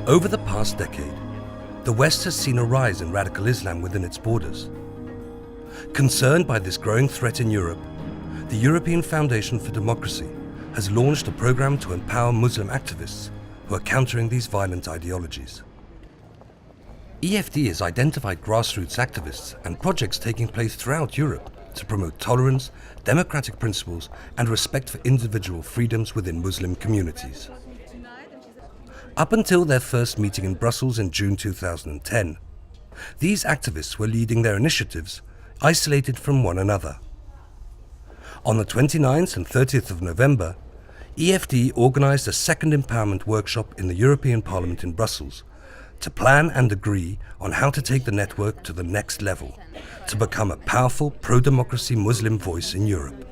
Over the past decade, the West has seen a rise in radical Islam within its borders. Concerned by this growing threat in Europe, the European Foundation for Democracy has launched a program to empower Muslim activists who are countering these violent ideologies. EFD has identified grassroots activists and projects taking place throughout Europe to promote tolerance, democratic principles, and respect for individual freedoms within Muslim communities. Up until their first meeting in Brussels in June 2010, these activists were leading their initiatives isolated from one another. On the 29th and 30th of November, EFD organized a second empowerment workshop in the European Parliament in Brussels to plan and agree on how to take the network to the next level, to become a powerful pro-democracy Muslim voice in Europe.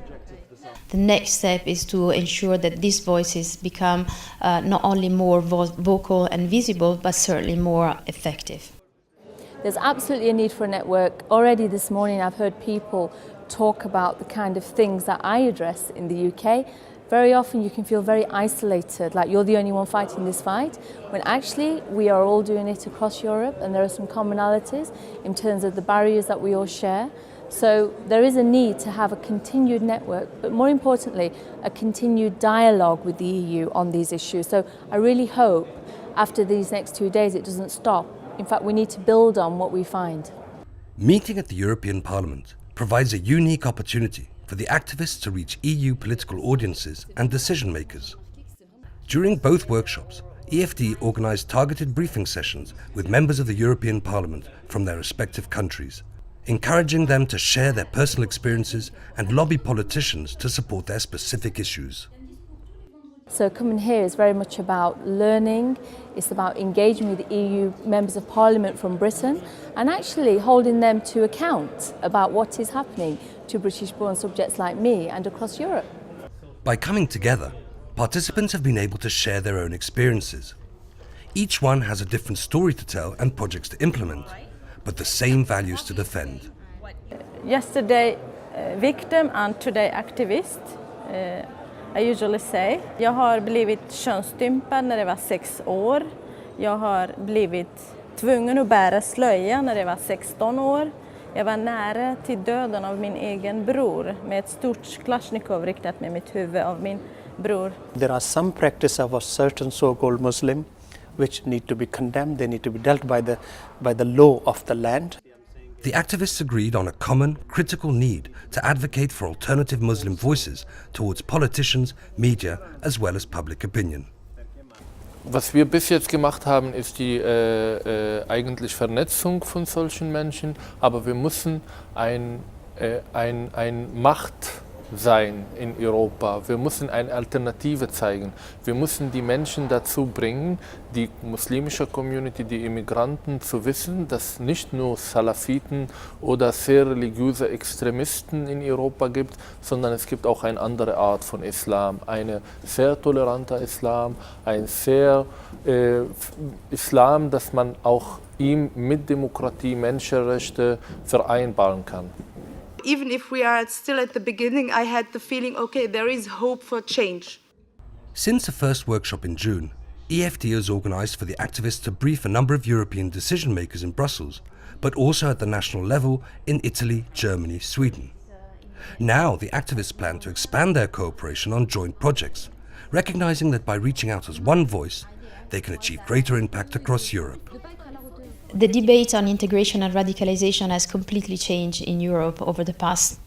The next step is to ensure that these voices become not only more vocal and visible, but certainly more effective. There's absolutely a need for a network. Already this morning I've heard people talk about the kind of things that I address in the UK. Very often you can feel very isolated, like you're the only one fighting this fight, when actually we are all doing it across Europe, and there are some commonalities in terms of the barriers that we all share. So there is a need to have a continued network, but more importantly, a continued dialogue with the EU on these issues. So I really hope after these next 2 days it doesn't stop. In fact, we need to build on what we find. Meeting at the European Parliament provides a unique opportunity for the activists to reach EU political audiences and decision makers. During both workshops, EFD organised targeted briefing sessions with members of the European Parliament from their respective countries, encouraging them to share their personal experiences and lobby politicians to support their specific issues. So coming here is very much about learning, it's about engaging with the EU members of Parliament from Britain and actually holding them to account about what is happening to British-born subjects like me and across Europe. By coming together, participants have been able to share their own experiences. Each one has a different story to tell and projects to implement, but the same values to defend. Yesterday victim and today activist. I usually say. Jag har blivit könsstympad när jag var 6 år. Jag har blivit tvungen att bära slöja när jag var 16 år. Jag var nära till döden av min egen bror med ett stort Kalashnikov riktat med mitt huvud av min bror. There are some practices of a certain so-called Muslim which need to be condemned. They need to be dealt by the law of the land. The activists agreed on a common, critical need to advocate for alternative Muslim voices towards politicians, media, as well as public opinion. Was wir bis jetzt gemacht haben, ist die eigentlich Vernetzung von solchen Menschen, aber wir müssen ein Macht sein in Europa. Wir müssen eine Alternative zeigen. Wir müssen die Menschen dazu bringen, die muslimische Community, die Immigranten, zu wissen, dass nicht nur Salafiten oder sehr religiöse Extremisten in Europa gibt, sondern es gibt auch eine andere Art von Islam. Ein sehr toleranter Islam, ein sehr Islam, das man auch ihm mit Demokratie, Menschenrechte vereinbaren kann. Even if we are still at the beginning, I had the feeling, okay, there is hope for change. Since the first workshop in June, EFD has organised for the activists to brief a number of European decision makers in Brussels, but also at the national level in Italy, Germany, Sweden. Now the activists plan to expand their cooperation on joint projects, recognising that by reaching out as one voice, they can achieve greater impact across Europe. The debate on integration and radicalization has completely changed in Europe over the past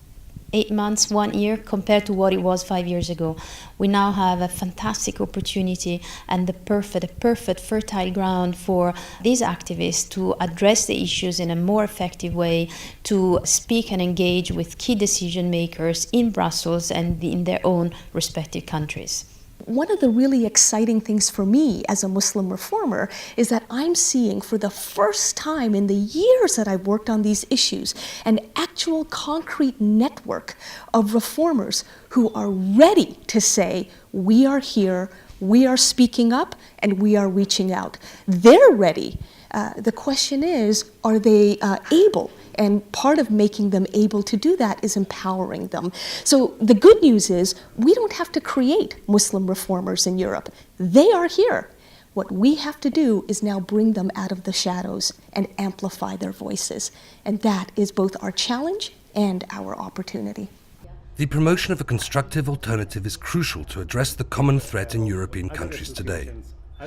8 months, 1 year, compared to what it was 5 years ago. We now have a fantastic opportunity and the perfect fertile ground for these activists to address the issues in a more effective way, to speak and engage with key decision makers in Brussels and in their own respective countries. One of the really exciting things for me as a Muslim reformer is that I'm seeing for the first time in the years that I've worked on these issues an actual concrete network of reformers who are ready to say, we are here, we are speaking up, and we are reaching out. They're ready. The question is, are they able? And part of making them able to do that is empowering them. So the good news is we don't have to create Muslim reformers in Europe. They are here. What we have to do is now bring them out of the shadows and amplify their voices. And that is both our challenge and our opportunity. The promotion of a constructive alternative is crucial to address the common threat in European countries today,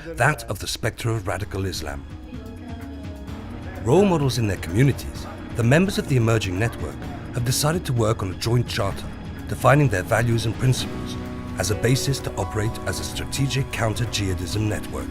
that of the spectre of radical Islam. Role models in their communities, the members of the emerging network have decided to work on a joint charter defining their values and principles as a basis to operate as a strategic counter-jihadism network.